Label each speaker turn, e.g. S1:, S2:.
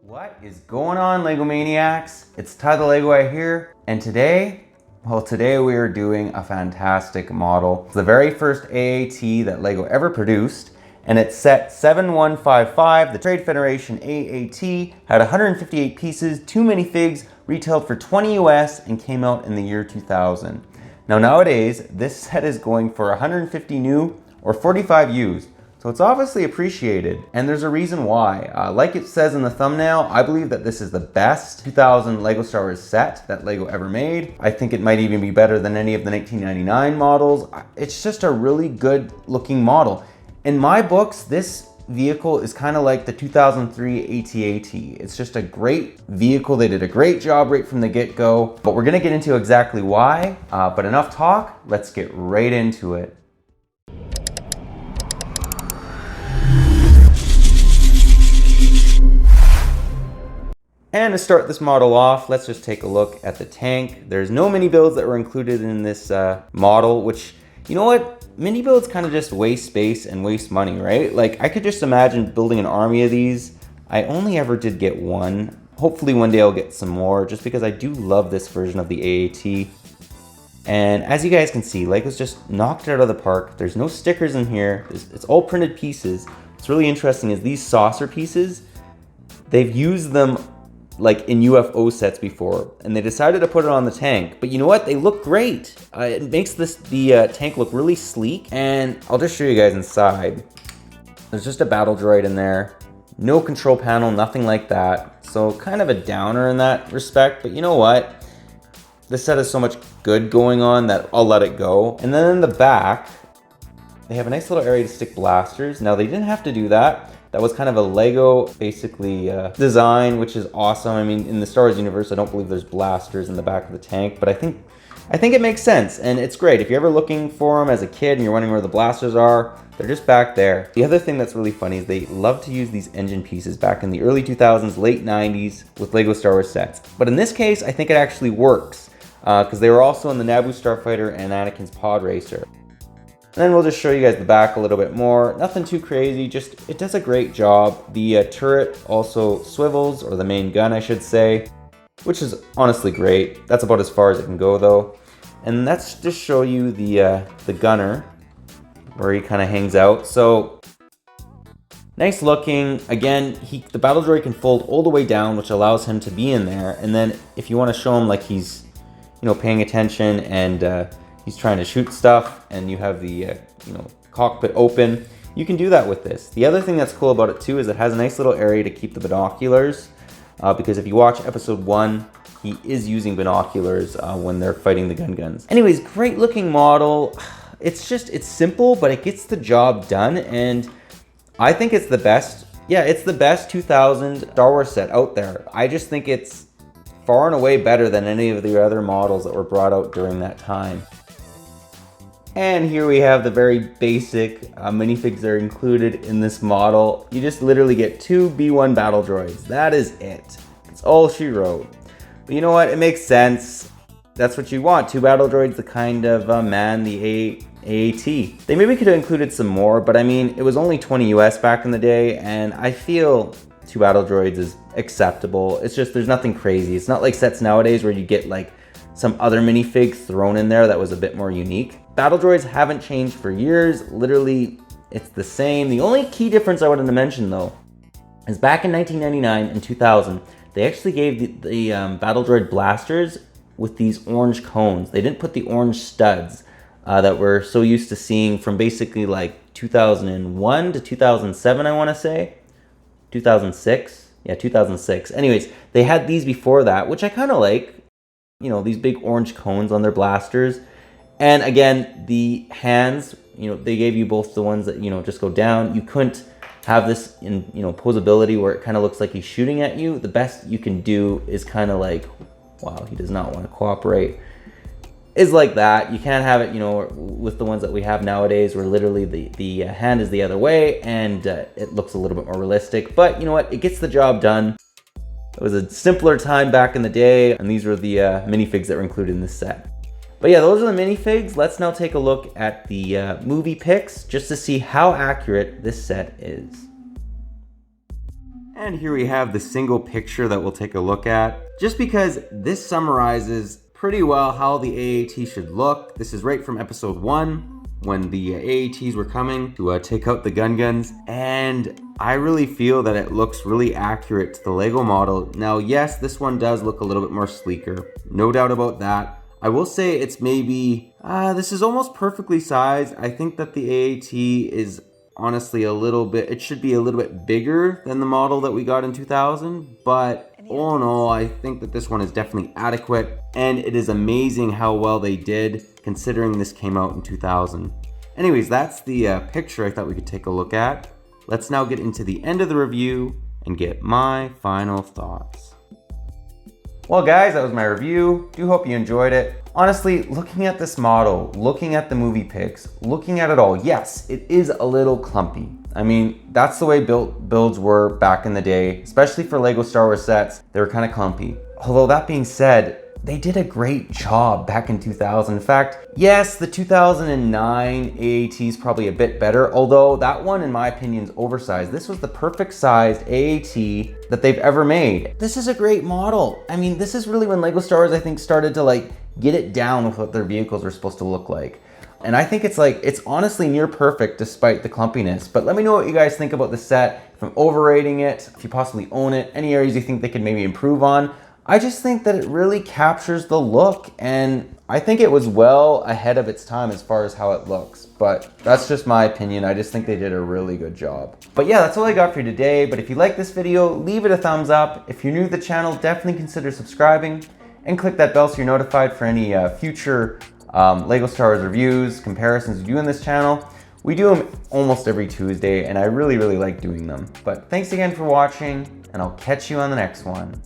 S1: What is going on, LEGO Maniacs? It's Ty the Lego Guy here, and today we are doing a fantastic model. It's the very first AAT that LEGO ever produced, and it's set 7155. The Trade Federation AAT had 158 pieces, 2 minifigs, retailed for 20 US, and came out in the year 2000. Now nowadays, this set is going for 150 new or 45 used. So it's obviously appreciated, and there's a reason why. Like it says in the thumbnail, I believe that this is the best 2000 LEGO Star Wars set that LEGO ever made. I think it might even be better than any of the 1999 models. It's just a really good looking model. In my books, this vehicle is kind of like the 2003 AT-AT. It's just a great vehicle. They did a great job right from the get-go, but we're gonna get into exactly why. But enough talk, let's get right into it. And to start this model off, let's just take a look at the tank. There's no mini builds that were included in this model, which, you know what? Mini builds kind of just waste space and waste money, right? Like, I could just imagine building an army of these. I only ever did get one. Hopefully one day I'll get some more, just because I do love this version of the AAT. And as you guys can see, LEGO's just knocked it out of the park. There's no stickers in here. It's all printed pieces. What's really interesting is these saucer pieces, they've used them like in UFO sets before, and they decided to put it on the tank. But you know what? They look great. It makes the tank look really sleek, and I'll just show you guys inside. There's just a battle droid in there. No control panel, nothing like that. So kind of a downer in that respect, but you know what? This set has so much good going on that I'll let it go. And then in the back, they have a nice little area to stick blasters. Now they didn't have to do that. That was kind of a LEGO, basically, design, which is awesome. I mean, in the Star Wars universe, I don't believe there's blasters in the back of the tank, but I think it makes sense, and it's great. If you're ever looking for them as a kid and you're wondering where the blasters are, they're just back there. The other thing that's really funny is they love to use these engine pieces back in the early 2000s, late 90s with LEGO Star Wars sets. But in this case, I think it actually works, because they were also in the Naboo Starfighter and Anakin's Pod Racer. And then we'll just show you guys the back a little bit more. Nothing too crazy, just it does a great job. The turret also swivels, or the main gun I should say, which is honestly great. That's about as far as it can go though. And let's just show you the gunner, where he kind of hangs out. So nice looking. Again, the battle droid can fold all the way down, which allows him to be in there. And then if you want to show him like he's, you know, paying attention and he's trying to shoot stuff, and you have the cockpit open, you can do that with this. The other thing that's cool about it too is it has a nice little area to keep the binoculars, because if you watch episode 1, he is using binoculars when they're fighting the guns. Anyways, great looking model. It's simple, but it gets the job done, and I think it's the best. Yeah, it's the best 2000 Star Wars set out there. I just think it's far and away better than any of the other models that were brought out during that time. And here we have the very basic minifigs that are included in this model. You just literally get 2 B1 battle droids. That is it. That's all she wrote. But you know what? It makes sense. That's what you want. 2 battle droids to kind of man the AAT. They maybe could have included some more, but I mean, it was only 20 US back in the day, and I feel 2 battle droids is acceptable. It's just, there's nothing crazy. It's not like sets nowadays where you get like some other minifigs thrown in there that was a bit more unique. Battle droids haven't changed for years. Literally, it's the same. The only key difference I wanted to mention though is back in 1999 and 2000, they actually gave the battle droid blasters with these orange cones. They didn't put the orange studs that we're so used to seeing from basically like 2001 to 2007, I want to say. 2006? Yeah, 2006. Anyways, they had these before that, which I kind of like. You know, these big orange cones on their blasters. And again, the hands, you know, they gave you both the ones that, you know, just go down. You couldn't have this in, you know, posability where it kind of looks like he's shooting at you. The best you can do is kind of like, wow, he does not want to cooperate, is like that. You can't have it, you know, with the ones that we have nowadays where literally the hand is the other way, and it looks a little bit more realistic. But you know what? It gets the job done. It was a simpler time back in the day, and these were the minifigs that were included in this set. But yeah, those are the minifigs. Let's now take a look at the movie pics just to see how accurate this set is. And here we have the single picture that we'll take a look at, just because this summarizes pretty well how the AAT should look. This is right from episode 1, when the AATs were coming to take out the guns, and I really feel that it looks really accurate to the LEGO model. Now, yes, this one does look a little bit more sleeker, no doubt about that. I will say it's maybe, this is almost perfectly sized. I think that the AAT is honestly a little bit, it should be a little bit bigger than the model that we got in 2000, but all in all, I think that this one is definitely adequate, and it is amazing how well they did considering this came out in 2000. Anyways, that's the picture I thought we could take a look at. Let's now get into the end of the review and get my final thoughts. Well guys, that was my review. Do hope you enjoyed it. Honestly, looking at this model, looking at the movie pics, looking at it all, yes, it is a little clumpy. I mean, that's the way builds were back in the day, especially for LEGO Star Wars sets. They were kind of clumpy. Although that being said, they did a great job back in 2000. In fact, yes, the 2009 AAT is probably a bit better, although that one, in my opinion, is oversized. This was the perfect sized AAT that they've ever made. This is a great model. I mean, this is really when LEGO Star Wars, I think, started to like get it down with what their vehicles were supposed to look like. And I think it's honestly near perfect despite the clumpiness. But let me know what you guys think about the set, if I'm overrating it, if you possibly own it, any areas you think they could maybe improve on. I just think that it really captures the look, and I think it was well ahead of its time as far as how it looks. But that's just my opinion. I just think they did a really good job. But yeah, that's all I got for you today. But if you like this video, leave it a thumbs up. If you're new to the channel, definitely consider subscribing and click that bell so you're notified for any future LEGO Star Wars reviews, comparisons we do on this channel. We do them almost every Tuesday, and I really like doing them. But thanks again for watching, and I'll catch you on the next one.